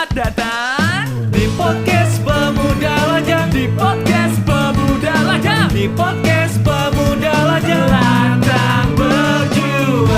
Selamat datang di podcast Pemuda Lajang, di podcast Pemuda Lajang, di podcast Pemuda Lajang, Lantang Berjuang.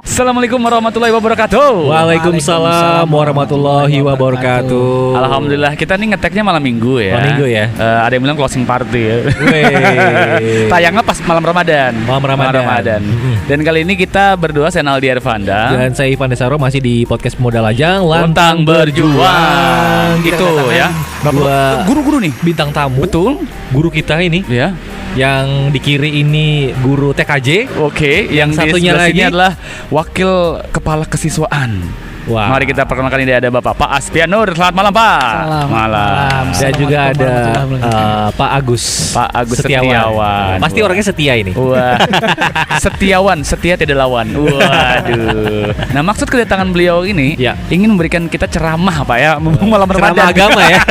Assalamualaikum warahmatullahi wabarakatuh. Waalaikumsalam warahmatullahi wabarakatuh. Alhamdulillah, kita nih ngeteknya malam minggu ya. Malam minggu ya. Ada yang bilang closing party ya. Wey. Tayangnya pas malam Ramadan. Malam Ramadan. Dan kali ini kita berdua, saya Naldi Arfanda Dan saya Ivan Desaro masih di podcast Pemuda Lajang, Lantang Berjuang. Gitu ya. Dua Guru-guru nih. bintang tamu. Betul. Guru kita ini Ya. yang di kiri ini guru TKJ. Oke, yang satunya di sebelah sini lagi adalah wakil kepala kesiswaan. Wah. Mari kita perkenalkan, ini ada Bapak Pak Aspian Nur. Selamat malam, Pak. Selamat Malam. Dan juga ada Pak Agus. Pak Agus Setiawan. Pasti Wah. orangnya setia ini. Wah. Setiawan, setia tidak lawan. Waduh. Nah, maksud kedatangan beliau ini Ya. ingin memberikan kita ceramah, Pak ya, malam Ceramah Ramadan. agama ya.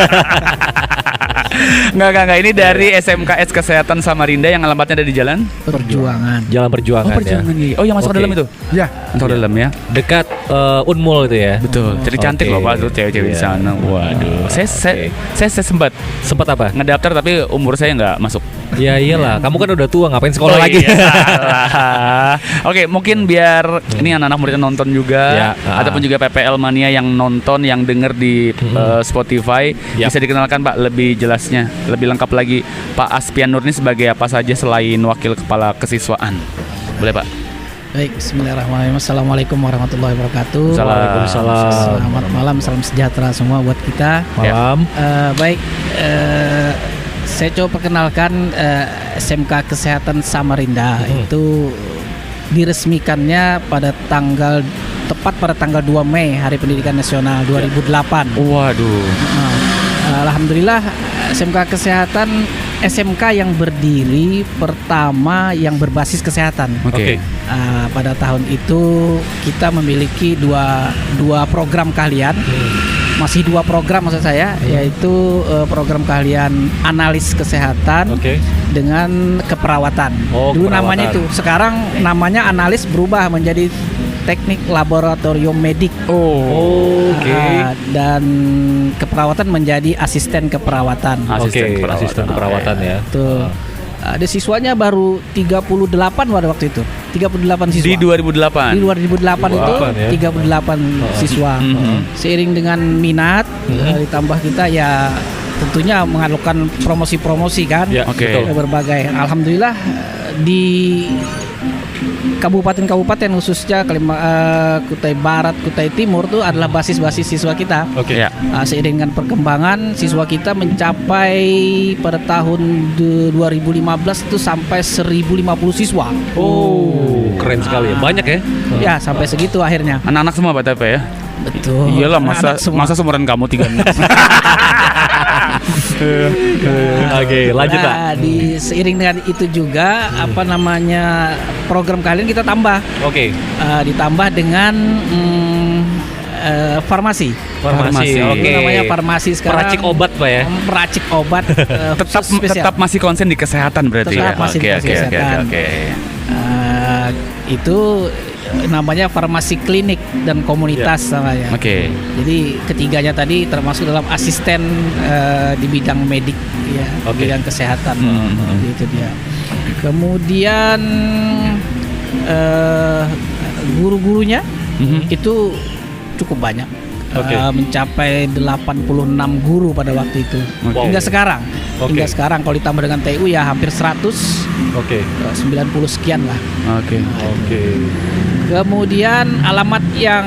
Enggak. Ini dari SMKS Kesehatan Samarinda yang alamatnya ada di Jalan Perjuangan. Jalan Perjuangan, Perjuangan. Oh, yang masuk ke Oke. dalam itu? Ya, masuk ke dalam ya. Dekat Unmul itu ya. Betul. Jadi cantik Oke. loh, Pak, tuh cewek-cewek di Iya. sana. Waduh. Saya sempat apa? ngedaftar tapi umur saya nggak masuk. Ya iyalah, kamu kan udah tua, ngapain sekolah Oh, lagi? iya, salah. Oke, mungkin biar ini anak-anak murid nonton juga, Ya, ataupun juga PPL Mania yang nonton, yang denger di Spotify, Yap. bisa dikenalkan Pak lebih jelasnya, lebih lengkap lagi, Pak Aspian Nur ini sebagai apa saja selain wakil kepala kesiswaan. Boleh Pak? Baik, bismillahirrahmanirrahim. Assalamualaikum warahmatullahi wabarakatuh. Waalaikumsalam. Selamat malam, salam sejahtera semua buat kita. Malam. Baik, saya coba perkenalkan SMK Kesehatan Samarinda. Itu diresmikannya tepat pada tanggal 2 Mei Hari Pendidikan Nasional 2008. Waduh. Alhamdulillah, SMK Kesehatan SMK yang berdiri pertama yang berbasis kesehatan. Oke. Pada tahun itu kita memiliki dua program keahlian. Masih dua program maksud saya, yaitu program keahlian analis kesehatan Oke. dengan keperawatan. Oh, Dulu keperawatan. namanya itu, sekarang namanya analis berubah menjadi teknik laboratorium medik. Oke. Dan keperawatan menjadi asisten keperawatan. Oke, asisten keperawatan ya. Tuh. Ada siswanya baru 38 pada waktu itu. 38 siswa. Di 2008. Di 2008 itu 2008 ya. 38 siswa. Seiring dengan minat ditambah kita ya tentunya melakukan promosi-promosi kan. Ya, Oke. betul. Berbagai. Alhamdulillah di kabupaten-kabupaten khususnya Kutai Barat, Kutai Timur itu adalah basis-basis siswa kita. Oke. Ya. Seiring dengan perkembangan siswa kita mencapai pada tahun 2015 itu sampai 1050 siswa. Oh, keren sekali ya. Banyak ya. Ya sampai segitu akhirnya. Anak-anak semua Pak TP ya? Betul. Iyalah, Anak-anak semua. masa seumuran kamu 36. Oke, lanjut Pak. Nah, seiring dengan itu juga program kalian kita tambah, Oke. ditambah dengan farmasi. Farmasi. Farmasi. Oke. Itu namanya farmasi sekarang. Peracik obat Pak ya. Peracik obat. tetap masih konsen di kesehatan berarti Tetap ya. masih di kesehatan. Oke. Itu namanya farmasi klinik dan komunitas namanya. Oke. Jadi ketiganya tadi termasuk dalam asisten di bidang medik ya, Oke. bidang kesehatan. Jadi itu dia. Kemudian guru-gurunya itu cukup banyak. Oke. Mencapai 86 guru pada waktu itu. Oke. Hingga sekarang. Oke. Hingga sekarang kalau ditambah dengan TU ya hampir 100, Oke. 90 sekian lah. Oke. Oke. Kemudian alamat yang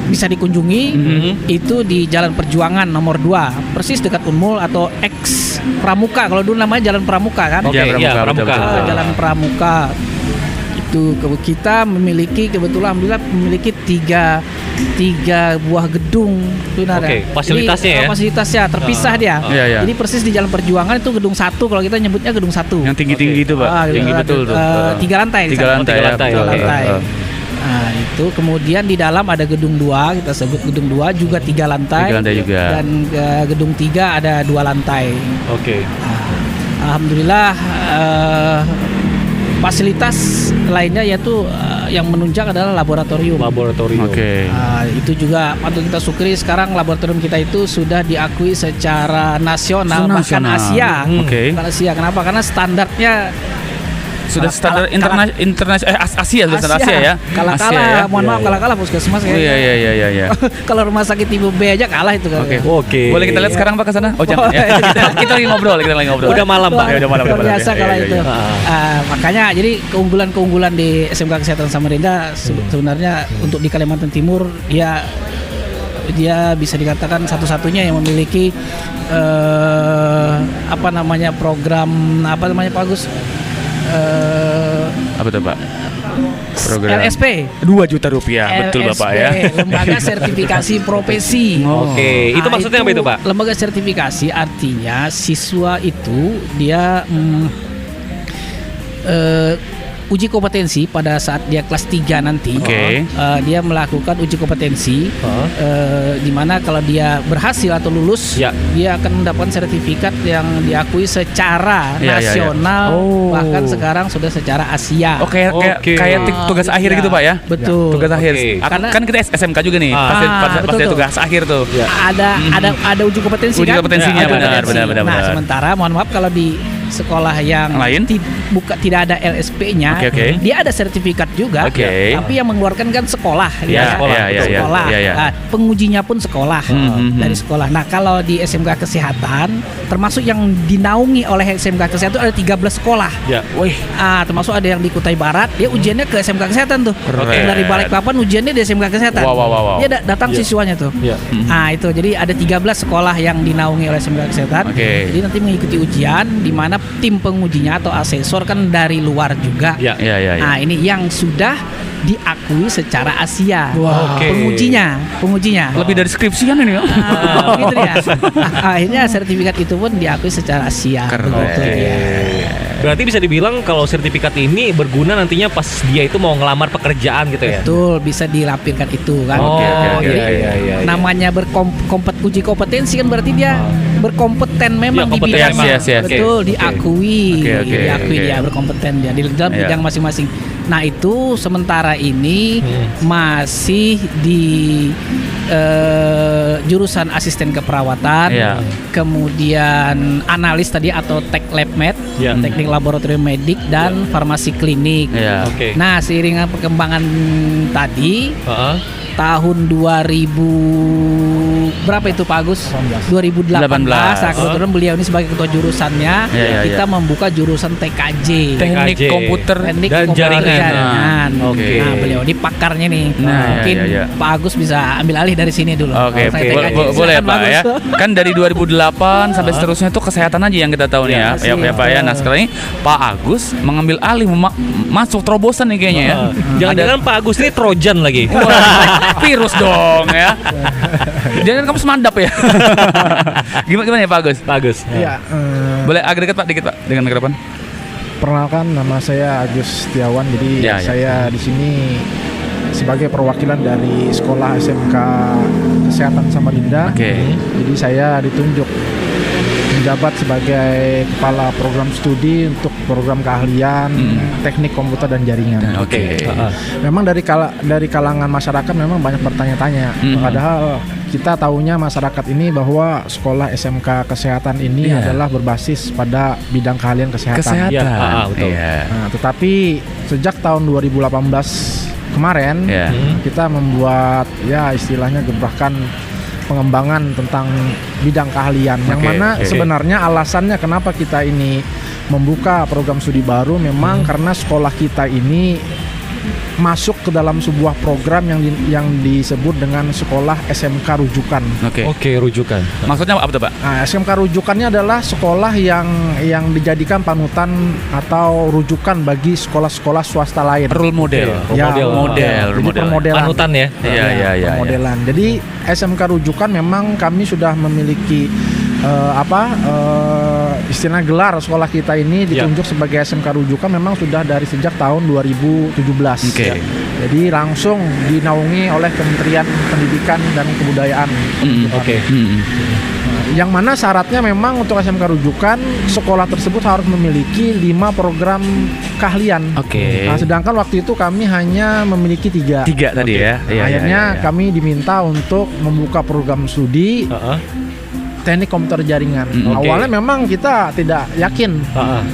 bisa dikunjungi itu di Jalan Perjuangan nomor 2, persis dekat Unmul atau X Pramuka. Kalau dulu namanya Jalan Pramuka kan? Oke, iya, Pramuka. Jalan Pramuka. Itu kita kebetulan alhamdulillah memiliki tiga buah gedung. Oke, fasilitasnya ya? Fasilitasnya terpisah dia. Iya, iya. Jadi persis di Jalan Perjuangan itu gedung 1, kalau kita nyebutnya gedung 1. Yang tinggi-tinggi itu Pak. Tinggi betul tuh. 3 lantai. di Tiga sana. lantai. Tiga ya, lantai, betul. oke. Lantai. Nah, itu kemudian di dalam ada gedung 2, kita sebut gedung 2 juga 3 lantai. 3 lantai juga. Dan gedung 3 ada 2 lantai. Oke. Alhamdulillah fasilitas lainnya yaitu yang menunjang adalah laboratorium. Oke. Itu juga patut kita syukuri, sekarang laboratorium kita itu sudah diakui secara nasional, bahkan Asia. Oke. Bahkan Asia. Kenapa? Karena standarnya Sudah standar internasional Asia, sudah standar Asia ya. Kalah-kalah, Asia ya? mohon maaf, kalah-kalah puskesmas ya. Iya. Kalau rumah sakit tipe B aja kalah itu kan. Oke. Boleh kita lihat sekarang Pak ke sana? Oh, jangan ya. Kita lagi ngobrol. Udah malam, Pak. Ya, udah malam. Luar biasa kalau Iya, itu. Makanya jadi keunggulan di SMK Kesehatan Samarinda sebenarnya untuk di Kalimantan Timur dia bisa dikatakan satu-satunya yang memiliki program Pak Agus? Apa tuh Pak? Program LSP. 2 juta rupiah, betul Bapak ya. Lembaga Sertifikasi Profesi. Oke, itu maksudnya apa itu Pak? Lembaga sertifikasi artinya siswa itu dia uji kompetensi pada saat dia kelas 3 nanti. Oke. Dia melakukan uji kompetensi di mana kalau dia berhasil atau lulus, dia akan mendapatkan sertifikat yang diakui secara nasional, bahkan sekarang sudah secara Asia. Kayak tugas akhir gitu Pak ya? Betul. Tugas akhir. Kan kita SMK juga nih. Pas tugas akhir tuh. Ada uji kompetensi Uji kan? kompetensinya benar. Nah, sementara mohon maaf kalau di sekolah yang lain tidak ada LSP-nya, dia ada sertifikat juga, tapi yang mengeluarkan kan sekolah. Sekolah. Nah, pengujinya pun sekolah, dari sekolah. Nah, kalau di SMK Kesehatan, termasuk yang dinaungi oleh SMK Kesehatan itu ada 13 sekolah. Termasuk ada yang di Kutai Barat, dia ujiannya ke SMK Kesehatan tuh. Dari Balikpapan ujiannya di SMK Kesehatan. Dia datang siswanya tuh. Itu jadi ada 13 sekolah yang dinaungi oleh SMK Kesehatan. Jadi nanti mengikuti ujian di mana tim pengujinya atau asesor kan dari luar juga. Nah, ini yang sudah diakui secara Asia. Pengujinya. Lebih dari skripsi kan ini ya. Gitu ya. Akhirnya sertifikat itu pun diakui secara Asia. Berarti bisa dibilang kalau sertifikat ini berguna nantinya pas dia itu mau ngelamar pekerjaan gitu ya. Betul, bisa dilampirkan itu kan. Namanya uji kompetensi kan berarti dia berkompeten memang di bidang. Betul, diakui. Diakui dia berkompeten dia di dalam bidang masing-masing. Nah, itu sementara ini masih di jurusan asisten keperawatan, kemudian analis tadi atau teknik laboratorium medik dan farmasi klinik. Nah, seiringan perkembangan tadi tahun 2000 berapa itu Pak Agus? 2018. Nah, kebetulan beliau ini sebagai ketua jurusannya, kita membuka jurusan TKJ, teknik komputer dan jaringan. Nah, beliau ini pakarnya nih. Mungkin Pak Agus bisa ambil alih dari sini dulu. Boleh Pak ya. Kan dari 2008 sampai seterusnya itu kesehatan aja yang kita tahu nih ya Pak ya. Nah, sekarang ini Pak Agus mengambil alih masuk terobosan nih kayaknya ya. Jangan-jangan Pak Agus ini Trojan lagi. Virus dong ya. Jangan kamu semandap ya. Gimana ya Pak Agus? Iya. Boleh agak dekat Pak, dikit Pak dengan mikrofon. Perkenalkan, nama saya Agus Setiawan. Jadi saya di sini sebagai perwakilan dari Sekolah SMK Kesehatan Samarinda. Jadi saya ditunjuk menjabat sebagai kepala program studi untuk program keahlian teknik komputer dan jaringan. Memang dari kalangan masyarakat memang banyak bertanya-tanya. Padahal kita tahunya masyarakat ini bahwa sekolah SMK Kesehatan ini adalah berbasis pada bidang keahlian kesehatan. Betul. Nah, tetapi sejak tahun 2018 kemarin kita membuat istilahnya gebrakan pengembangan tentang bidang keahlian yang mana sebenarnya alasannya kenapa kita ini membuka program studi baru memang karena sekolah kita ini masuk ke dalam sebuah program yang disebut dengan sekolah SMK rujukan. Rujukan. Maksudnya apa tuh Pak? Nah, SMK rujukannya adalah sekolah yang dijadikan panutan atau rujukan bagi sekolah-sekolah swasta lain. Role model. Jadi permodelan. Panutan ya. Permodelan. Jadi SMK rujukan memang kami sudah memiliki istilah gelar sekolah kita ini ditunjuk sebagai SMK rujukan memang sudah dari sejak tahun 2017. Okay. Ya. Jadi langsung dinaungi oleh Kementerian Pendidikan dan Kebudayaan. Oke. Yang mana syaratnya memang untuk SMK rujukan sekolah tersebut harus memiliki 5 program keahlian. Oke. Nah, sedangkan waktu itu kami hanya memiliki 3. 3 tadi ya. Akhirnya kami diminta untuk membuka program studi teknik komputer jaringan. Awalnya memang kita tidak yakin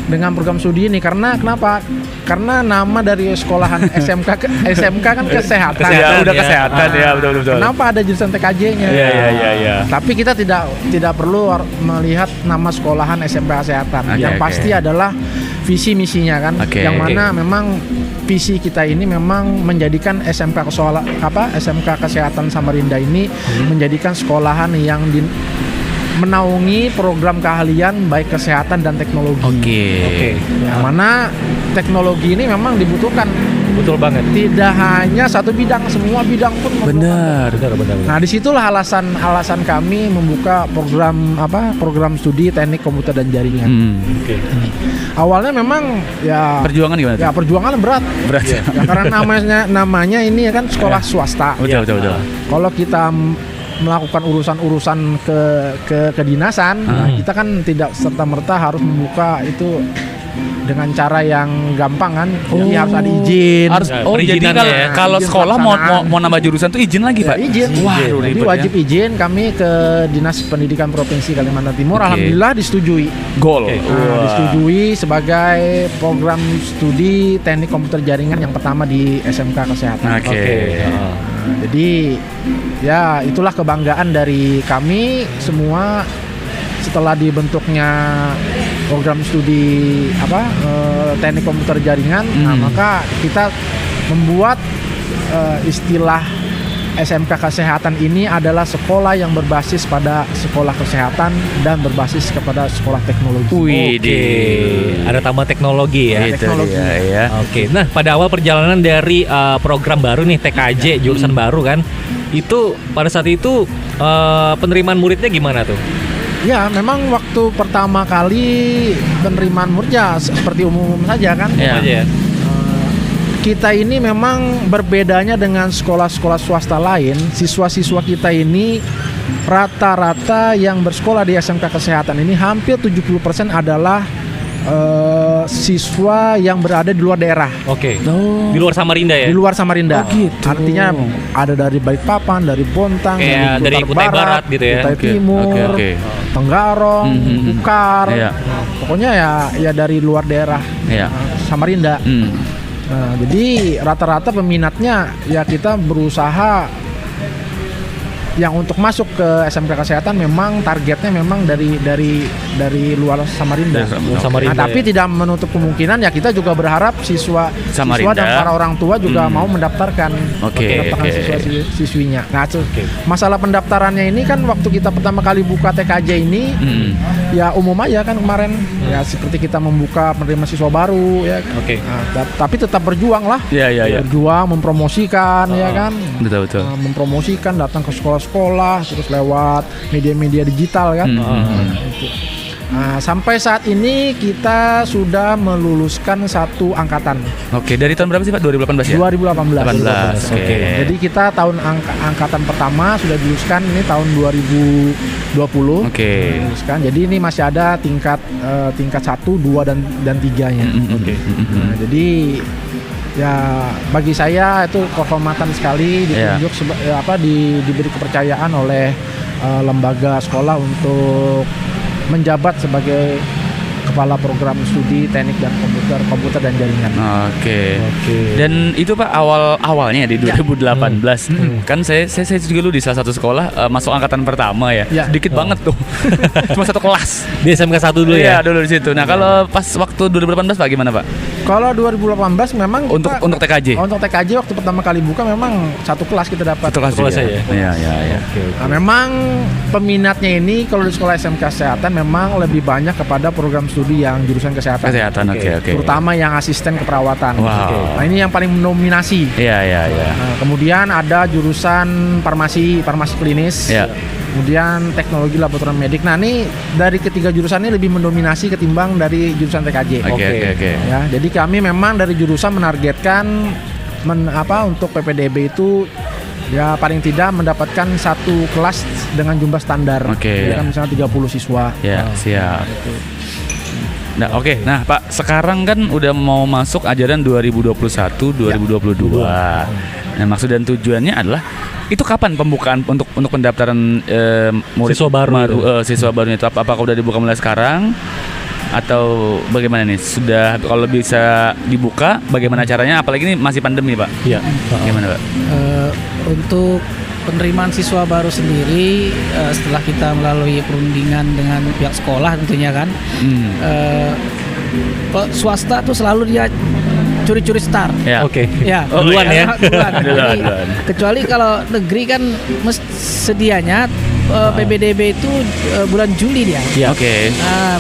dengan program studi ini karena kenapa? Karena nama dari sekolahan SMK kan kesehatan. Udah kesehatan ya, betul. Kenapa ada jurusan TKJ-nya? Iya. Tapi kita tidak perlu melihat nama sekolahan SMK kesehatan. Yang pasti adalah visi misinya kan. Yang mana memang visi kita ini memang menjadikan SMK Kesehatan Samarinda ini menjadikan sekolahan yang menaungi program keahlian baik kesehatan dan teknologi. Oke. Yang mana teknologi ini memang dibutuhkan. Betul banget. Tidak hanya satu bidang, semua bidang pun. Benar. Nah, disitulah alasan kami membuka program studi teknik komputer dan jaringan. Awalnya memang ya perjuangan gimana? Ya perjuangan berat. Ya, karena namanya ini kan sekolah swasta. Betul. Kalau kita melakukan urusan ke kedinasan, kita kan tidak serta-merta harus membuka itu dengan cara yang gampang kan. Jadi harus ada izin. Jadi kalau sekolah mau nambah jurusan tuh izin lagi, Pak? Izin. Jadi wajib izin kami ke Dinas Pendidikan Provinsi Kalimantan Timur. Alhamdulillah disetujui. Disetujui sebagai program studi teknik komputer jaringan yang pertama di SMK Kesehatan. Jadi ya itulah kebanggaan dari kami semua setelah dibentuknya program studi teknik komputer jaringan. Nah, maka kita membuat istilah SMK Kesehatan ini adalah sekolah yang berbasis pada sekolah kesehatan dan berbasis kepada sekolah teknologi. Ada tambah teknologi ya. Teknologi. Oke. Nah, pada awal perjalanan dari program baru nih TKJ jurusan baru kan, itu pada saat itu penerimaan muridnya gimana tuh? Ya, memang waktu pertama kali penerimaan muridnya seperti umum saja kan. Kita ini memang berbedanya dengan sekolah-sekolah swasta lain. Siswa-siswa kita ini rata-rata yang bersekolah di SMK Kesehatan ini hampir 70% adalah siswa yang berada di luar daerah. Di luar Samarinda ya? Di luar Samarinda. Gitu. Artinya ada dari Balikpapan, dari Bontang, dari Kutai Barat gitu ya. Kutai Timur, Tenggarong, Bukar. Pokoknya ya dari luar daerah Samarinda. Nah, jadi rata-rata peminatnya ya kita berusaha yang untuk masuk ke SMK Kesehatan memang targetnya memang dari luar Samarinda. Nah, tapi tidak menutup kemungkinan ya kita juga berharap siswa dan para orang tua juga mau mendaftarkan siswinya. Nah, masalah pendaftarannya ini kan waktu kita pertama kali buka TKJ ini ya umum aja kan kemarin ya seperti kita membuka penerima siswa baru ya. Nah, tapi tetap berjuang lah. Berjuang mempromosikan ya kan. Betul. Mempromosikan datang ke sekolah terus lewat media-media digital kan. Nah, sampai saat ini kita sudah meluluskan 1 angkatan. Dari tahun berapa sih Pak? 2018 ya? 2018. Jadi kita tahun angkatan pertama sudah diluluskan ini tahun 2020. Diluluskan. Jadi ini masih ada tingkat 1, 2 dan 3-nya. Nah, jadi ya bagi saya itu kehormatan sekali ditunjuk diberi kepercayaan oleh lembaga sekolah untuk menjabat sebagai kepala program studi teknik dan komputer dan jaringan. Dan itu Pak awalnya di 2018 kan saya juga dulu di salah satu sekolah masuk angkatan pertama ya. Sedikit banget tuh. Cuma 1 kelas. Di SMK 1 dulu ya. Dulu di situ. Nah, kalau pas waktu 2018 Pak gimana Pak? Kalau 2018 memang untuk TKJ. Untuk TKJ waktu pertama kali buka memang 1 kelas kita dapat. 1 kelas aja. Iya. Nah, memang peminatnya ini kalau di sekolah SMK Kesehatan memang lebih banyak kepada program studi yang jurusan kesehatan. Terutama yang asisten keperawatan. Nah, ini yang paling mendominasi. Iya. Nah, kemudian ada jurusan farmasi klinis. kemudian teknologi laboratorium medik. Nah, ini dari ketiga jurusan ini lebih mendominasi ketimbang dari jurusan TKJ. Oke. Ya, jadi kami memang dari jurusan menargetkan untuk PPDB itu ya paling tidak mendapatkan satu kelas dengan jumlah standar. Kan misalnya 30 siswa. Ya, siap. Nah, Nah, Pak, sekarang kan udah mau masuk ajaran 2021-2022. Nah, maksud dan tujuannya adalah itu kapan pembukaan untuk pendaftaran murid siswa barunya itu? Apakah udah dibuka mulai sekarang atau bagaimana nih? Sudah, kalau bisa dibuka, bagaimana caranya? Apalagi ini masih pandemi, Pak. Iya. Bagaimana, Pak? Untuk penerimaan siswa baru sendiri, setelah kita melalui perundingan dengan pihak sekolah tentunya kan, swasta tuh selalu dia curi-curi start. Ya. Ya. Duluan ya. Duluan. Kecuali kalau negeri kan sedianya PPDB itu bulan Juli dia. Ya.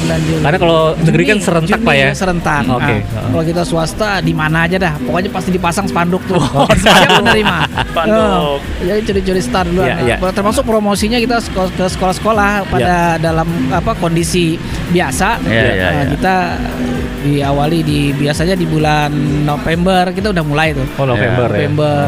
Bulan Juli. Karena kalau negeri kan serentak, Pak ya. Serentak. Kalau kita swasta di mana aja dah, pokoknya pasti dipasang spanduk tuh. Saya menerima. Spanduk. Jadi curi-curi start duluan. Termasuk promosinya kita ke sekolah-sekolah pada dalam kondisi biasa. Kita diawali biasanya di bulan November kita udah mulai tuh. November.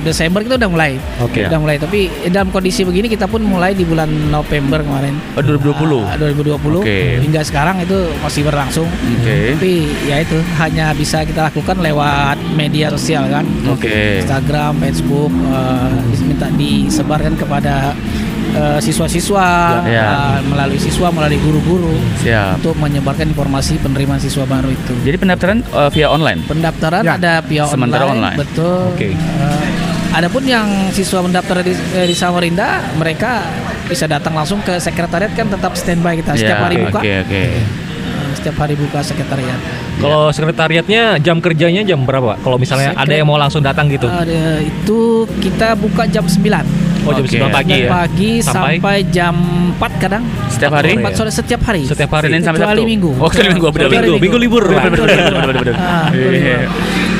Desember kita udah mulai. Udah mulai, tapi dalam kondisi begini kita pun mulai di bulan November kemarin. 2020. Hingga sekarang itu masih berlangsung. Tapi ya itu hanya bisa kita lakukan lewat media sosial kan. Instagram, Facebook, minta disebarkan kepada siswa-siswa, melalui guru-guru untuk menyebarkan informasi penerimaan siswa baru itu. Jadi pendaftaran via online? Pendaftaran ada via sementara online. Betul. Adapun yang siswa mendaftar di Samarinda, mereka bisa datang langsung ke sekretariat, kan tetap standby kita setiap hari buka. Setiap hari buka sekretariat. Kalau sekretariatnya jam kerjanya jam berapa? Kalau misalnya ada yang mau langsung datang gitu? Itu kita buka jam 9. Jam 9 pagi ya? Pagi sampai jam 4 kadang. Setiap hari? 4 sore setiap hari. Senin sampai Sabtu. Minggu. Minggu libur. Benar.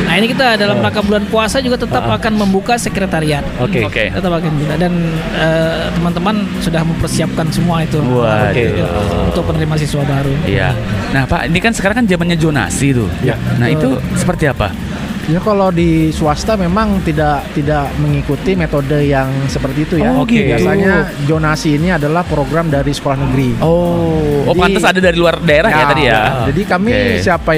Nah, ini kita dalam rangka bulan puasa juga tetap akan membuka sekretariat. Tetap akan kita, dan teman-teman sudah mempersiapkan semua itu untuk penerima siswa baru. Iya. Nah, Pak, ini kan sekarang kan zamannya zonasi tuh. Nah, itu seperti apa? Ya, kalau di swasta memang tidak mengikuti metode yang seperti itu ya. Biasanya zonasi ini adalah program dari sekolah negeri. Pantas ada dari luar daerah ya tadi ya. Jadi kami siapa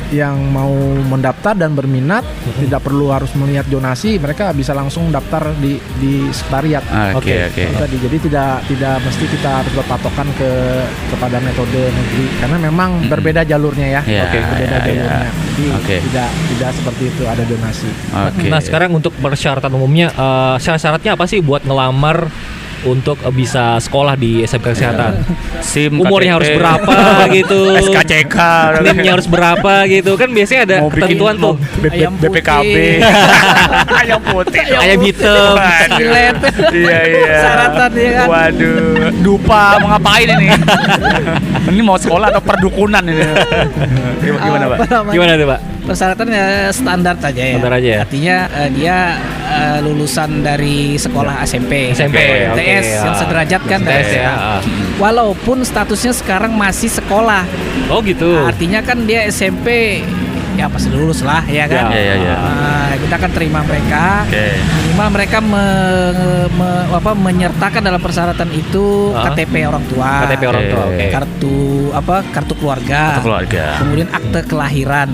yang mau mendaftar dan berminat tidak perlu harus melihat zonasi, mereka bisa langsung daftar di sekretariat. Jadi tidak mesti kita harus berpatokan kepada metode negeri, karena memang berbeda jalurnya ya. Berbeda jalurnya. Jadi tidak seperti itu ada zonasi. Nah, sekarang untuk persyaratan umumnya, syarat-syaratnya apa sih buat ngelamar untuk bisa sekolah di SMK Kesehatan? SIM, umurnya KTP, harus berapa gitu, SKCK, NIM-nya harus berapa gitu, kan biasanya ada ketentuan tuh. BPKB, ayam putih, ayam hitam, silet, syaratan ya kan. Waduh, dupa mau ngapain ini? Ini mau sekolah atau perdukunan ini? Gimana, Pak? Gimana tuh, Pak? Persyaratannya standar saja ya. Standar aja ya. Artinya dia lulusan dari sekolah SMP, TS yang sederajat kan, TS ya. Walaupun statusnya sekarang masih sekolah. Oh gitu. Artinya kan dia SMP ya pasti lulus lah ya kan. Kita akan terima mereka. Minimal mereka menyertakan dalam persyaratan itu KTP orang tua. Kartu keluarga. Kemudian akte kelahiran.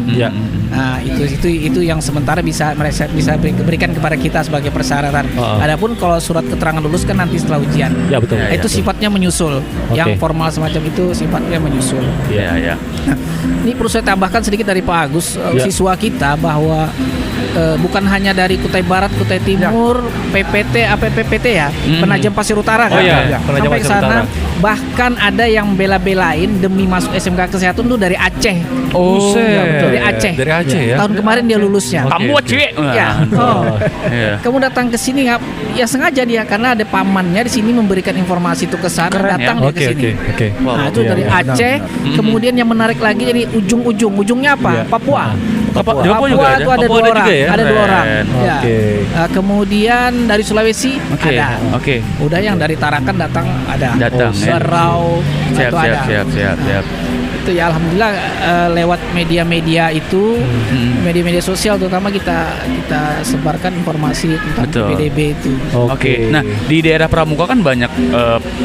Nah, itu yang sementara mereka bisa berikan kepada kita sebagai persyaratan. Adapun kalau surat keterangan lulus kan nanti setelah ujian. Ya betul. Itu sifatnya menyusul. Yang formal semacam itu sifatnya menyusul. Nah, ini perlu saya tambahkan sedikit dari Pak Agus, siswa kita, bahwa bukan hanya dari Kutai Barat, Kutai Timur, PPT, APPPT ya, Penajam Pasir Utara kan. Sampai ke sana, bahkan ada yang bela-belain demi masuk SMK Kesehatan tuh dari Aceh. Dari Aceh. Aceh ya. Tahun kemarin dia lulusnya. Kamu Aceh. Ya. Kamu datang ke sini ya sengaja dia karena ada pamannya di sini memberikan informasi itu ke sana, datang dia ke sini. Nah, itu dari Aceh. Kemudian yang menarik lagi jadi ujungnya apa? Papua. Papua itu ada 2 orang. Ya? Ada 2 orang. Ya. Kemudian dari Sulawesi ada. Udah yang dari Tarakan datang ada. Serau siap. Itu ya alhamdulillah lewat media-media itu, media-media sosial terutama kita sebarkan informasi tentang PDB itu. Oke. Nah, di daerah Pramuka kan banyak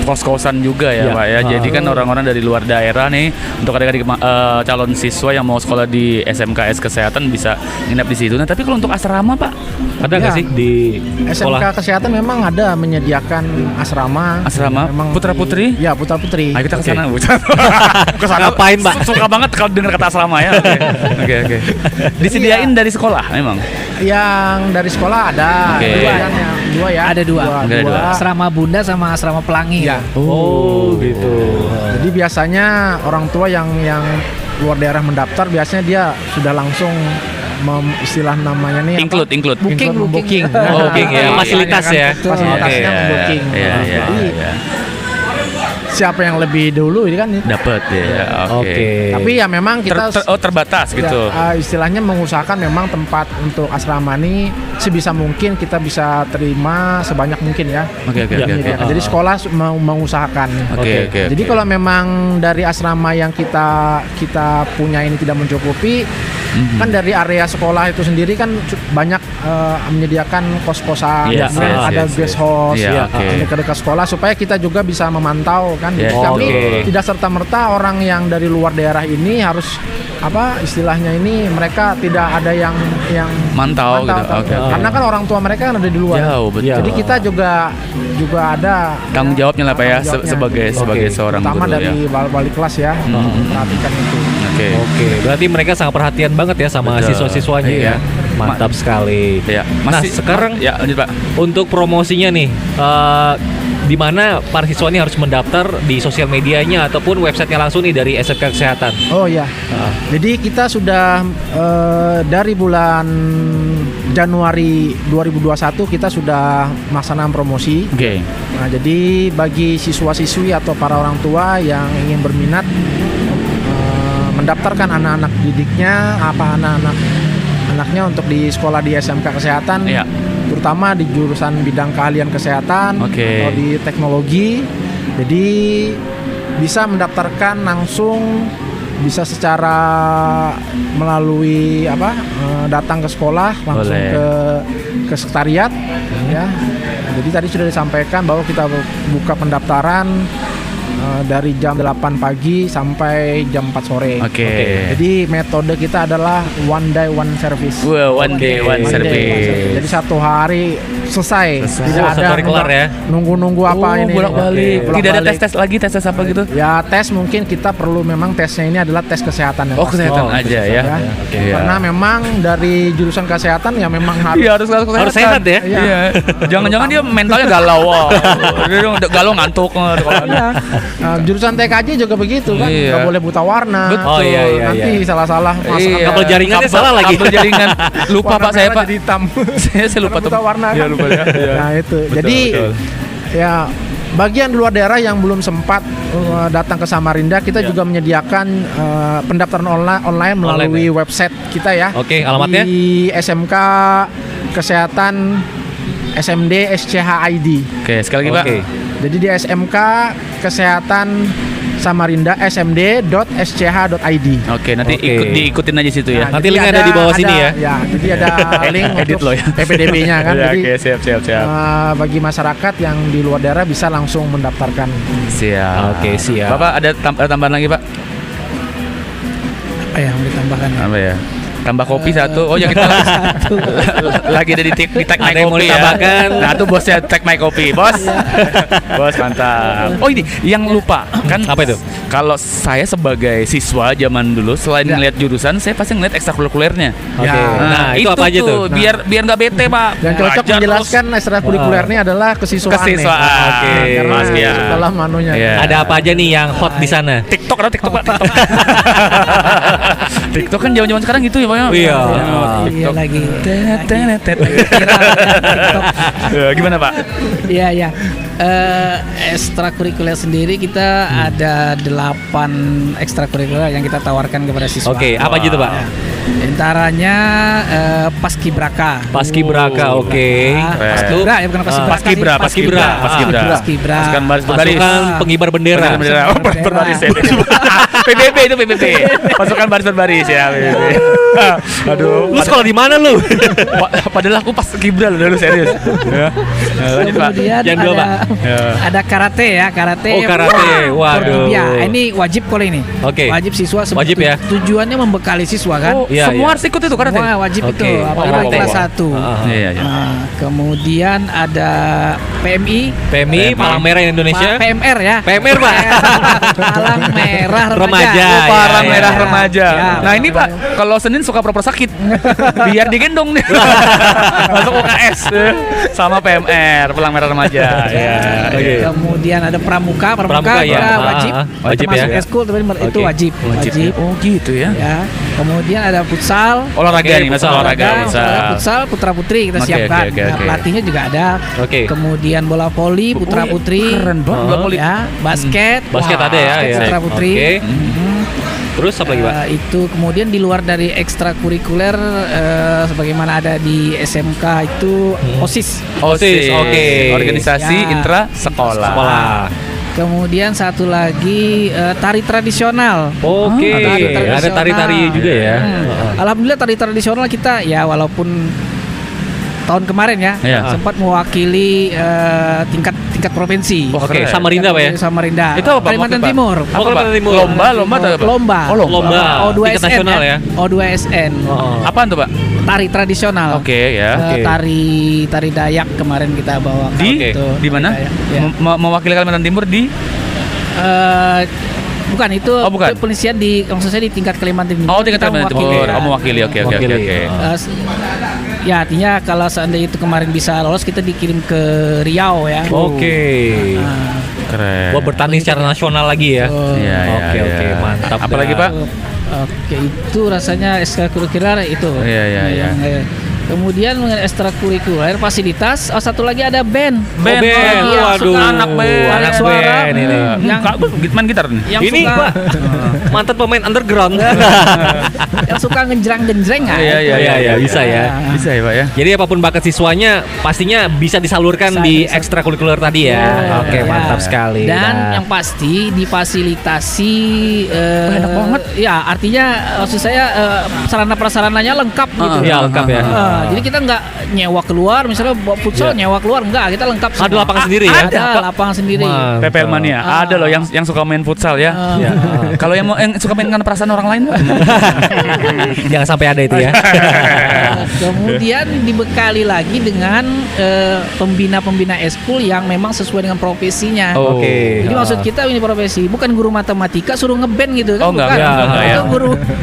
kos-kosan juga ya, Pak ya. Jadi kan orang-orang dari luar daerah nih untuk adik-adik calon siswa yang mau sekolah di SMKS Kesehatan bisa nginap di situ. Nah, tapi kalau untuk asrama, Pak, ada nggak sih di sekolah? SMK Kesehatan memang ada menyediakan asrama. Memang putra-putri? Ya, putra-putri. Ayo kita ke sana, Bu. Ngapain, Pak? Suka banget kalau dengar kata asrama ya. Oke. Disediain dari sekolah memang. Yang dari sekolah ada. Dua ya. Ada dua. Asrama Bunda sama asrama Pelangi. Ya. Gitu. Jadi biasanya orang tua yang luar daerah mendaftar biasanya dia sudah langsung istilah namanya nih include booking. Booking ya, fasilitas ya. Fasilitasnya booking. Jadi siapa yang lebih dulu ini kan dapat ya. Oke. Tapi ya memang kita terbatas gitu. Istilahnya mengusahakan memang tempat untuk asrama ini sebisa mungkin kita bisa terima sebanyak mungkin ya. Oke. Jadi sekolah mengusahakan. Jadi kalau memang dari asrama yang kita punya ini tidak mencukupi, kan dari area sekolah itu sendiri kan banyak menyediakan kos-kosan, ada guest house dekat sekolah supaya kita juga bisa memantau kan. Jadi kami tidak serta-merta orang yang dari luar daerah ini harus istilahnya ini mereka tidak ada yang mantau gitu. Karena kan orang tua mereka kan ada di luar. Jauh, betul. Jadi kita juga ada tanggung jawabnya lah Pak ya sebagai seorang terutama guru dari wali kelas ya memperhatikan itu. Oke. Berarti mereka sangat perhatian banget ya sama siswa-siswanya ya. Mantap sekali. Sekarang Pak, untuk promosinya nih di mana para siswa ini harus mendaftar di sosial medianya ataupun websitenya langsung nih dari SMK Kesehatan. Oh iya. Jadi kita sudah dari bulan Januari 2021 kita sudah melaksanakan promosi. Nah, jadi bagi siswa-siswi atau para orang tua yang ingin berminat mendaftarkan anak-anak didiknya, anaknya untuk di sekolah di SMK Kesehatan. Terutama di jurusan bidang keahlian kesehatan atau di teknologi. Jadi bisa mendaftarkan langsung, bisa secara melalui datang ke sekolah langsung ke sekretariat ya. Jadi tadi sudah disampaikan bahwa kita buka pendaftaran dari jam 8 pagi sampai jam 4 sore. Jadi metode kita adalah one day one service. One day one service. Jadi satu hari selesai. Tidak ada kelar ya. Nunggu apa ini. Bolak-balik. Tidak ada tes lagi, tes apa gitu. Ya tes mungkin kita perlu memang tesnya ini adalah tes kesehatan. Kesehatan aja ya. Karena memang dari jurusan kesehatan ya memang harus sehat ya. Jangan-jangan dia mentalnya galau. Dia galau ngantuk. Jurusan TKJ juga begitu kan, nggak boleh buta warna. Betul. Nanti salah-salah masuk kabel jaringannya salah lagi. Kabel jaringan lupa Pak saya Pak. Jadi hitam. saya lupa buta warna. Iya lupa ya. Nah itu. Jadi ya bagian luar daerah yang belum sempat datang ke Samarinda, kita juga menyediakan pendaftaran online melalui website kita ya. Alamatnya di SMK Kesehatan SMD SCHID. Sekali lagi Pak. Jadi di SMK Kesehatan Samarinda smd.sch.id. Nanti diikutin aja situ ya. Nanti linknya ada di bawah sini ya. Jadi ada link untuk PPDB-nya kan. Jadi siap. bagi masyarakat yang di luar daerah bisa langsung mendaftarkan. Siap. Siap. Bapak ada tambahan lagi Pak? Apa yang ditambahkan? Apa ya? Tambah kopi satu. Ya kita lagi ada di Take My Kopi ya. Nah itu bosnya Take My Kopi, bos. Bos mantap. Ini yang lupa kan? Apa itu? Kalau saya sebagai siswa zaman dulu, selain ngeliat jurusan, saya pasti ngeliat ekstrakurikulernya. Nah itu apa aja tuh? Biar nggak bete Pak. Dan cocok menjelaskan ekstrakurikulernya adalah kesiswaan. Mas ya. Dalam manunya. Ada apa aja nih yang hot di sana? TikTok Pak. TikTok kan zaman sekarang gitu ya Pak. ya. Iya. Iya lagi. Gimana Pak? Iya ya. Ekstrakurikuler sendiri kita ada 8 ekstrakurikuler yang kita tawarkan kepada siswa. Oke, apa aja tuh Pak? Antaranya Paskibraka. Paskibraka, oke. Paskibra ya, bukan Paskibra. Paskibra. Pasukan baris berbaris. Pasukan pengibar bendera. Oh, berbaris ya. PBB itu PBB. Pasukan baris berbaris ya. PBB. Aduh. Lu sekolah di mana lu? Padahal aku Paskibra loh, serius. Ya. Lanjut Pak. Kemudian Jangan dulu, Pak. ada karate ya, karate. Oh, karate. Waduh. Ya, ini wajib kalau ini. Oke. Wajib siswa. Wajib ya. Tujuannya membekali siswa kan. Oh, semua harus ikut itu karate. Semua wajib itu, apalagi kelas 1. Iya. Kemudian ada PMI, Palang Merah Indonesia. PMR ya. PMR Pak. Palang Merah Remaja. Palang Ya, Merah ya. Remaja. Ya, Nah ini Pak, kalau Senin suka proper sakit, biar digendong nih. Masuk UKS sama PMR, Palang Merah Remaja. Ya. Oke. Kemudian ada Pramuka Pramuka, ya. juga wajib. Wajib ya. Masuk eskul tapi itu Oke. wajib. Oh gitu ya. Ya. Kemudian ada futsal. Olahraga Oke, nih, masuk futsal. olahraga. Futsal putra putri kita Oke, siapkan. oke, Nah, oke. pelatihnya juga ada. Oke. Kemudian bola voli putra putri. Keren banget bola voli. Ya, basket. Basket ada ya, basket ya. putra putri. Oke. Mhm. Terus apa lagi Pak? Itu kemudian di luar dari ekstrakurikuler sebagaimana ada di SMK itu OSIS. OSIS, oke. Organisasi Ya. intra sekolah. Kemudian satu lagi tari tradisional. Oke. Tari tradisional. Ada tari-tari juga ya. Alhamdulillah tari tradisional kita ya walaupun tahun kemarin ya Iya. sempat mewakili tingkat provinsi. Oke, keren. Samarinda Pak ya. Samarinda. Itu apa, Pak? Kalimantan Pak? Timur. Apa, Pak? Kalimantan Timur. Lomba atau apa? Lomba. Oh, Lomba. O2SN Tingkat nasional ya. O2SN. Oh. Apaan tuh Pak? Tari tradisional. Oke ya. Oke. Tari Dayak kemarin kita bawa. Di di mana? Ya. Mewakili Kalimantan Timur di Bukan itu, Oh, bukan. itu penelitian maksud saya di tingkat Kalimantan Timur. Oh, tingkat Kita Kalimantan mewakili, Timur. ya. Oh, mewakili. Oke. Mewakili. Ya artinya kalau seandainya itu kemarin bisa lolos kita dikirim ke Riau ya. Oke. Nah, Keren. Buat bertanding secara nasional lagi ya. Iya, Oke, iya. mantap. Apalagi dah. Pak? Oke, itu rasanya ekstrakurikuler itu. Iya. Kemudian mengenai ekstrakurikuler fasilitas, satu lagi ada band. Band. Lagi yang Waduh. suka Anak band. tarik suara. band ini. Yang main gitar nih. yang Ini suka Pak, mantan pemain underground. yang suka ngenjreng-genjreng kan? Iya, bisa ya. Bisa ya Pak ya. Jadi apapun bakat siswanya pastinya bisa disalurkan Bisa, di bisa. ekstrakurikuler tadi ya. Oke, Ya. mantap sekali. Dan Dah. yang pasti difasilitasi enak banget. Ya, artinya maksud saya sarana prasarananya lengkap gitu. Ya, lengkap ya. Jadi kita nggak nyewa keluar, misalnya buat futsal Iya. nyewa keluar enggak, kita lengkap semua. Ada lapangan sendiri ya? Ada lapangan sendiri. Mantap. PPL Mania. Ada loh yang suka main futsal ya. Ya. Kalau yang suka mainkan perasaan orang lain, Jangan sampai ada itu ya. Kemudian dibekali lagi dengan pembina-pembina eskul yang memang sesuai dengan profesinya. Oke. Jadi maksud kita ini profesi, bukan guru matematika suruh ngeband gitu kan? Oh, enggak, bukan. enggak, Itu ya.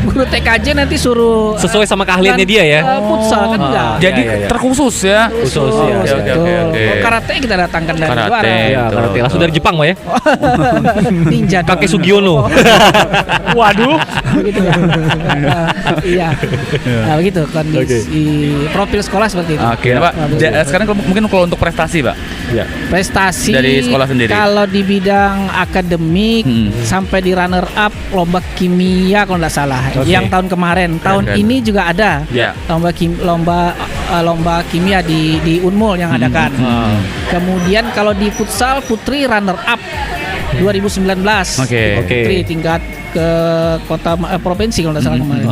guru TKJ nanti suruh Sesuai sama keahliannya dia ya. Futsal kan enggak. jadi Iya. terkhusus ya. Khusus ya. Oke, oke, Betul. oke. Kalau karate kita datangkan dari Karate. luar. Ya, Betul, berarti langsung dari Jepang Pak ya. Ninja. dong. Kakek Sugiono. Waduh. Begitu ya. Iya. Nah, begitu kondisi profil sekolah seperti itu. Oke, Pak. Sekarang mungkin kalau untuk prestasi, Pak. Prestasi Dari sekolah sendiri. Kalau di bidang akademik sampai di runner up lomba kimia kalau nggak salah. Oke. Yang tahun kemarin, tahun keren. ini juga ada Ya. lomba kimia di Unmul yang adakan. Kemudian kalau di futsal putri runner up 2019. Oke. Putri tingkat ke kota provinsi kalau nggak salah kemarin.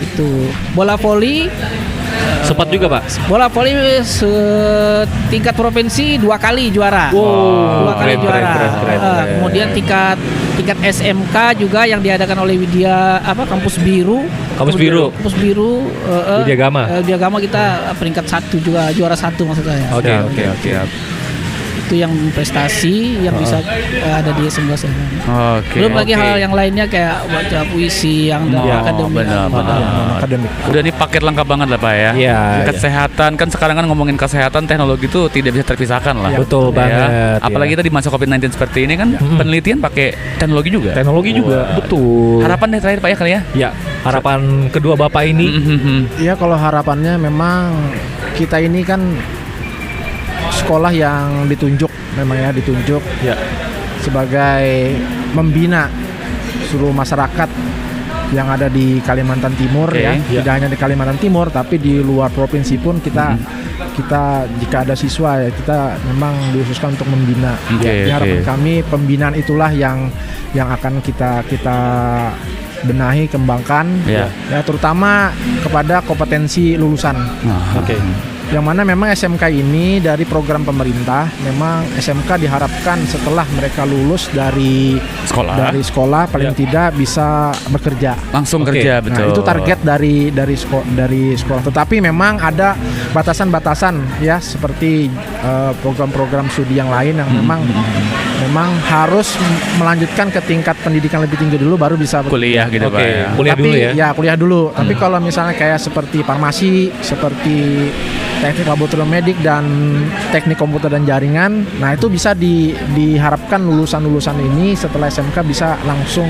Itu bola voli. Sempat juga Pak. Bola voli tingkat provinsi 2 kali juara. Wow, 2 kali keren, juara. keren. Kemudian tingkat SMK juga yang diadakan oleh Kampus Biru. Kampus Biru. Kampus Biru. Widyagama. Widyagama kita peringkat 1 juga, juara 1 maksud saya. Oke. Itu yang prestasi yang bisa ada di SMK saya. Oke. Belum lagi oke. hal yang lainnya kayak baca puisi yang dari akademik. benar. akademik. Udah nih paket lengkap banget lah Pak ya. Iya. Kesehatan kan sekarang kan ngomongin kesehatan, teknologi itu tidak bisa terpisahkan lah. Betul Ya. banget. Apalagi ya. kita di masa COVID-19 seperti ini kan penelitian pakai teknologi juga. Teknologi juga. Wah. Betul. Harapan deh terakhir Pak ya kali ya. Ya. Harapan kedua Bapak ini? Iya, kalau harapannya memang kita ini kan sekolah yang ditunjuk sebagai membina seluruh masyarakat yang ada di Kalimantan Timur tidak hanya di Kalimantan Timur tapi di luar provinsi pun kita jika ada siswa kita memang diususkan untuk membina. Harapan kami pembinaan itulah yang akan kita benahi, kembangkan terutama kepada kompetensi lulusan. Yang mana memang SMK ini dari program pemerintah, memang SMK diharapkan setelah mereka lulus dari sekolah paling tidak bisa bekerja langsung kerja. Betul. Nah, itu target dari sekolah. Tetapi memang ada batasan-batasan ya, seperti program-program studi yang lain yang memang harus melanjutkan ke tingkat pendidikan lebih tinggi dulu baru bisa kuliah gitu Pak ya. Kuliah dulu. Tapi kalau misalnya kayak seperti farmasi, seperti teknik laboratorium medik dan teknik komputer dan jaringan, nah itu bisa diharapkan lulusan-lulusan ini setelah SMK bisa langsung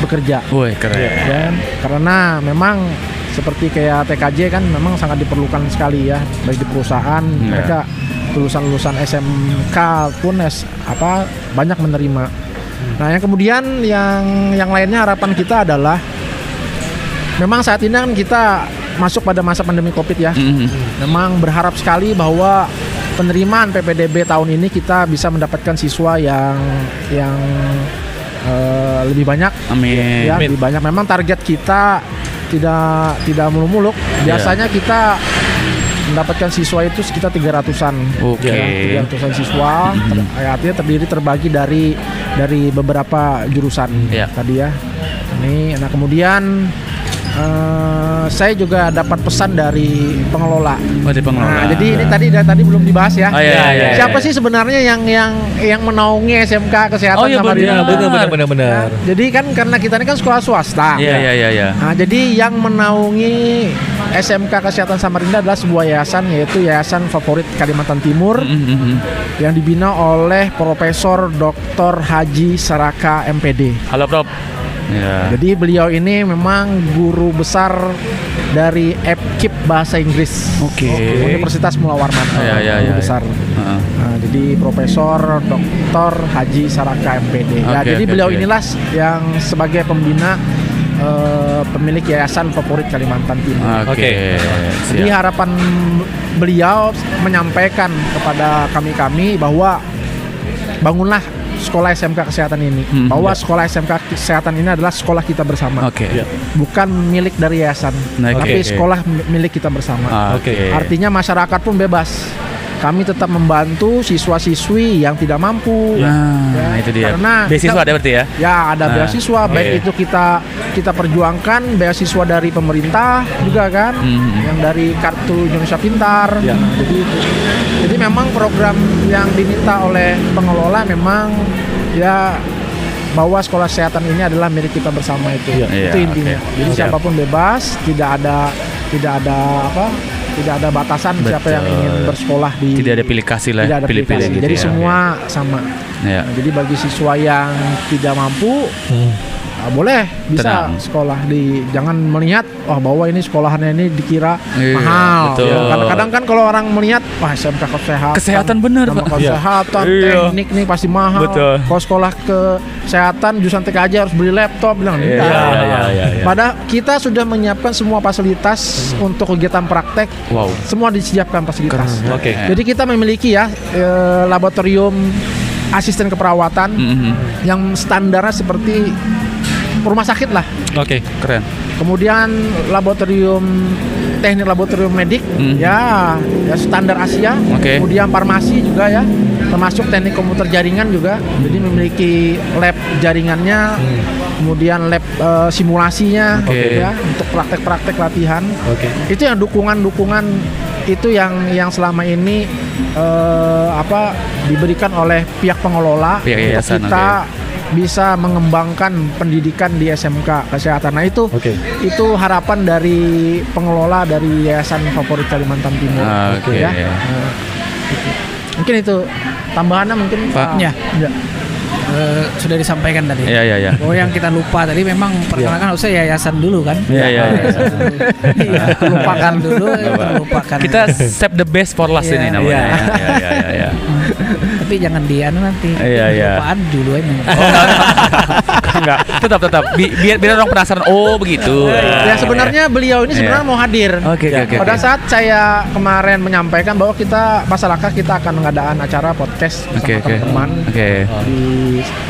bekerja. Woi, keren. Dan karena memang seperti kayak TKJ kan memang sangat diperlukan sekali ya, baik di perusahaan mereka lulusan-lulusan SMK pun banyak menerima. Nah, yang kemudian yang lainnya harapan kita adalah memang saat ini kan kita masuk pada masa pandemi Covid ya. Memang berharap sekali bahwa penerimaan PPDB tahun ini kita bisa mendapatkan siswa yang lebih banyak. Amin. Ya, lebih banyak. Memang target kita tidak muluk-muluk. Biasanya kita mendapatkan siswa itu sekitar 300-an. 300-an siswa. Artinya terbagi dari beberapa jurusan tadi ya. Nah, kemudian saya juga dapat pesan dari pengelola. Nah, jadi ini tadi belum dibahas ya. Siapa sih sebenarnya yang menaungi SMK Kesehatan Samarinda? Benar. Nah, jadi kan karena kita ini kan sekolah swasta. Nah, jadi yang menaungi SMK Kesehatan Samarinda adalah sebuah yayasan, yaitu Yayasan Favorit Kalimantan Timur yang dibina oleh Profesor Dr. Haji Saraka MPD. Halo Prof. Jadi beliau ini memang guru besar dari FKIP Bahasa Inggris Universitas Mula Warman. Guru besar. Jadi Profesor Dr. Haji Saraka MPD. Jadi beliau inilah yang sebagai pembina pemilik Yayasan Favorit Kalimantan Timur. Jadi harapan beliau menyampaikan kepada kami bahwa bangunlah sekolah SMK Kesehatan ini, bahwa sekolah SMK Kesehatan ini adalah sekolah kita bersama, bukan milik dari yayasan, tapi sekolah milik kita bersama. Artinya masyarakat pun bebas. Kami tetap membantu siswa-siswi yang tidak mampu. Itu dia. Karena beasiswa ada berarti ya? Ya, ada beasiswa. Baik itu kita perjuangkan beasiswa dari pemerintah juga kan, yang dari Kartu Indonesia Pintar. Jadi memang program yang diminta oleh pengelola memang ya bahwa sekolah kesehatan ini adalah milik kita bersama itu. Itu intinya. Jadi siapapun bebas, tidak ada batasan. Betul. Siapa yang ingin bersekolah tidak ada pilih kasih lah, pilih-pilih gitu. Jadi semua sama. Nah, jadi bagi siswa yang tidak mampu boleh bisa sekolah jangan melihat bahwa ini sekolahannya ini dikira mahal. Kadang-kadang kan kalau orang melihat SMK kesehatan bener Pak. Kesehatan teknik nih pasti mahal. Kalau sekolah kesehatan jurusan TKJ harus beli laptop bilang Padahal kita sudah menyiapkan semua fasilitas untuk kegiatan praktek. Semua disediakan fasilitas. Jadi kita memiliki laboratorium asisten keperawatan yang standarnya seperti rumah sakit lah. Keren. Kemudian teknik laboratorium medik ya standar Asia. Kemudian farmasi juga ya, termasuk teknik komputer jaringan juga. Jadi memiliki lab jaringannya, kemudian lab simulasinya ya untuk praktek-praktek latihan. Itu yang dukungan itu yang selama ini diberikan oleh pihak pengelola untuk kita bisa mengembangkan pendidikan di SMK Kesehatan. Nah itu harapan dari pengelola dari Yayasan Favorit Kalimantan Timur. Mungkin itu tambahannya mungkin Pak. sudah disampaikan tadi. Iya. Oh, yang kita lupa tadi memang perkenalkan harusnya yayasan dulu kan. Iya. Lupakan dulu, terlupakan. Kita save the best for last ini namanya. Iya. Tapi jangan nanti. Iya. Lupaan dulu aja. Enggak, tetap. Biar orang penasaran. Oh, begitu. Ya sebenarnya beliau ini sebenarnya mau hadir. Oke. Pada saat saya kemarin menyampaikan bahwa kita masyarakat kita akan mengadakan acara podcast bersama teman-teman.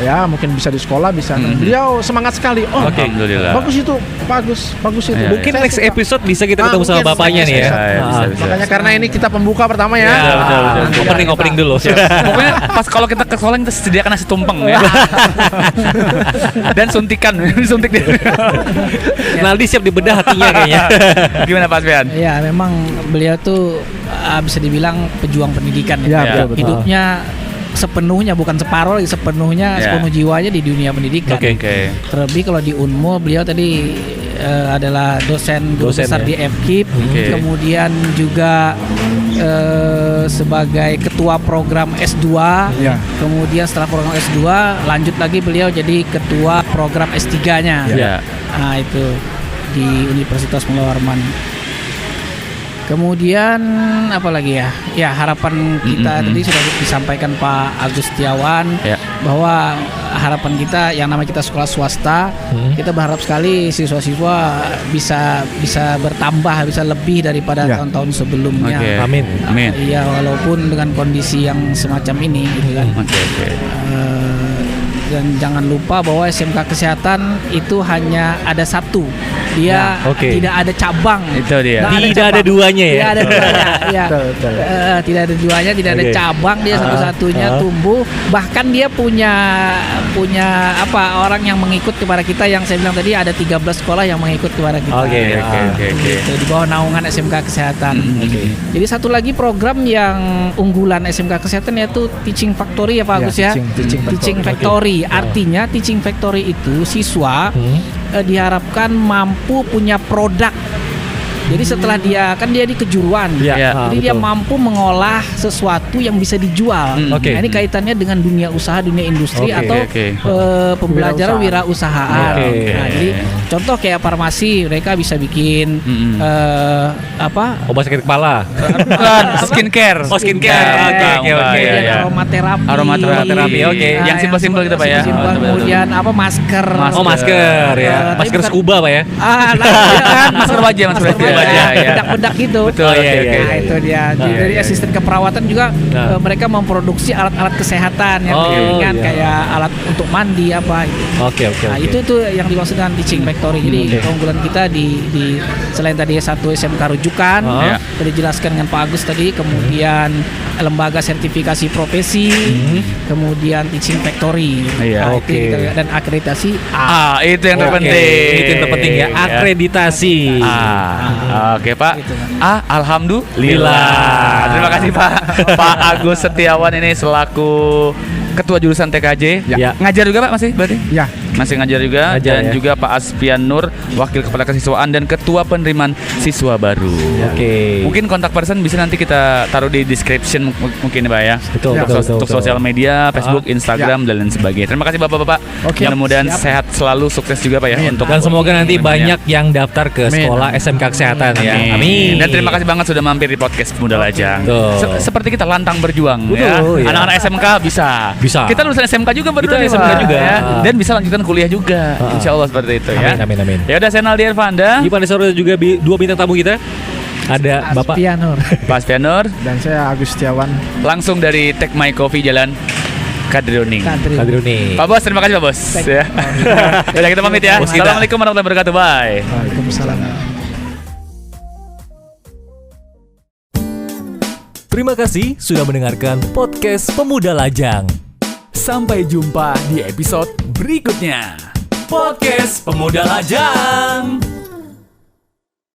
Ya mungkin bisa di sekolah bisa. Beliau semangat sekali. Oh, alhamdulillah. Bagus itu, bagus itu. Mungkin next episode bisa kita ketemu sama bapaknya nih ya. Bisa. Makanya karena ini kita pembuka pertama ya. Betul. Opening dulu. Pokoknya pas kalau kita ke sekolah kita sediakan nasi tumpeng ya. Dan suntikan, disuntik dia. Naldi siap dibedah hatinya kayaknya. Gimana Pak Asfian? Ya, memang beliau tuh bisa dibilang pejuang pendidikan ya. Betul. Hidupnya sepenuhnya, bukan separuh lagi, sepenuh jiwanya di dunia pendidikan. Oke. Terlebih kalau di Unmu beliau tadi adalah dosen besar di FKIP, kemudian juga sebagai ketua program S2. Kemudian setelah program S2 lanjut lagi beliau jadi ketua program S3-nya. Nah, itu di Universitas Mula Warman. Kemudian apa lagi ya? Ya, harapan kita tadi sudah disampaikan Pak Agus Setiawan bahwa harapan kita yang namanya kita sekolah swasta, kita berharap sekali siswa-siswa bisa bertambah, bisa lebih daripada tahun-tahun sebelumnya. Amin. Iya, walaupun dengan kondisi yang semacam ini gitu kan. Dan jangan lupa bahwa SMK Kesehatan itu hanya ada satu. Dia tidak ada cabang. Itu dia. Tidak ada duanya ya. Tidak ada duanya. Tidak ada duanya, tidak ada cabang. Dia satu-satunya tumbuh. Bahkan dia punya orang yang mengikut kepada kita, yang saya bilang tadi ada 13 sekolah yang mengikut kepada kita. Gitu, di bawah naungan SMK Kesehatan. Jadi satu lagi program yang unggulan SMK Kesehatan yaitu Teaching Factory ya Pak Agus ya. Teaching Factory. Artinya Teaching Factory itu siswa diharapkan mampu punya produk. Jadi setelah dia di kejuruan, jadi dia mampu mengolah sesuatu yang bisa dijual. Nah, ini kaitannya dengan dunia usaha, dunia industri atau pembelajaran wirausahaan. Nah, jadi contoh kayak farmasi, mereka bisa bikin obat sakit kepala, bukan skincare. Oke. Aromaterapi. Yang simpel-simpel gitu Pak ya. Kemudian masker. Masker ya. Masker scuba Pak ya. Masker wajah. Bedak-bedak gitu. Betul. Nah, itu dia. Jadi asisten keperawatan juga mereka memproduksi alat-alat kesehatan yang ringan kayak alat untuk mandi apa gitu. Nah, itu yang dimaksud dengan Teaching Factory. Jadi keunggulan kita di selain tadi satu SMK rujukan, tadi dijelaskan dengan Pak Agus tadi, kemudian lembaga sertifikasi profesi, kemudian Teaching Factory. Dan akreditasi A. Itu yang terpenting. Itu yang terpenting ya, akreditasi. Oke Pak. Alhamdulillah. Terima kasih Pak Agus Setiawan ini selaku Ketua Jurusan TKJ. Ngajar juga Pak masih berarti? Ya. Masih ngajar juga. Dan juga Pak Asfian Nur, Wakil Kepala Kesiswaan dan Ketua Penerimaan Siswa Baru. Mungkin kontak person bisa nanti kita taruh di description mungkin Pak ya. Betul. Untuk sosial media, Facebook, Instagram dan lain sebagainya. Terima kasih Bapak-bapak. Mudah-mudahan sehat selalu, sukses juga Pak ya. Dan semoga nanti banyak yang daftar ke sekolah SMK Kesehatan ya. Amin. Dan terima kasih banget sudah mampir di podcast Pemuda Lajang. Seperti kita lantang berjuang ya. Anak-anak SMK bisa. Kita lulusan SMK juga berdua nih SMK juga ya. Dan bisa lanjutkan kuliah juga. Insya Allah seperti itu ya. Amin. Ya udah, saya Naldi Irfanda. Di Pandesoro juga dua bintang tamu kita. Ada Bapak Pak Asfian Nur dan saya Agus Setiawan. Langsung dari Take My Coffee Jalan Kadrioning. Pak Bos, terima kasih Pak Bos. Ya. Udah kita pamit ya. Assalamualaikum warahmatullahi wabarakatuh. Bye. Waalaikumsalam. Terima kasih sudah mendengarkan podcast Pemuda Lajang. Sampai jumpa di episode berikutnya. Podcast Pemuda Lajang.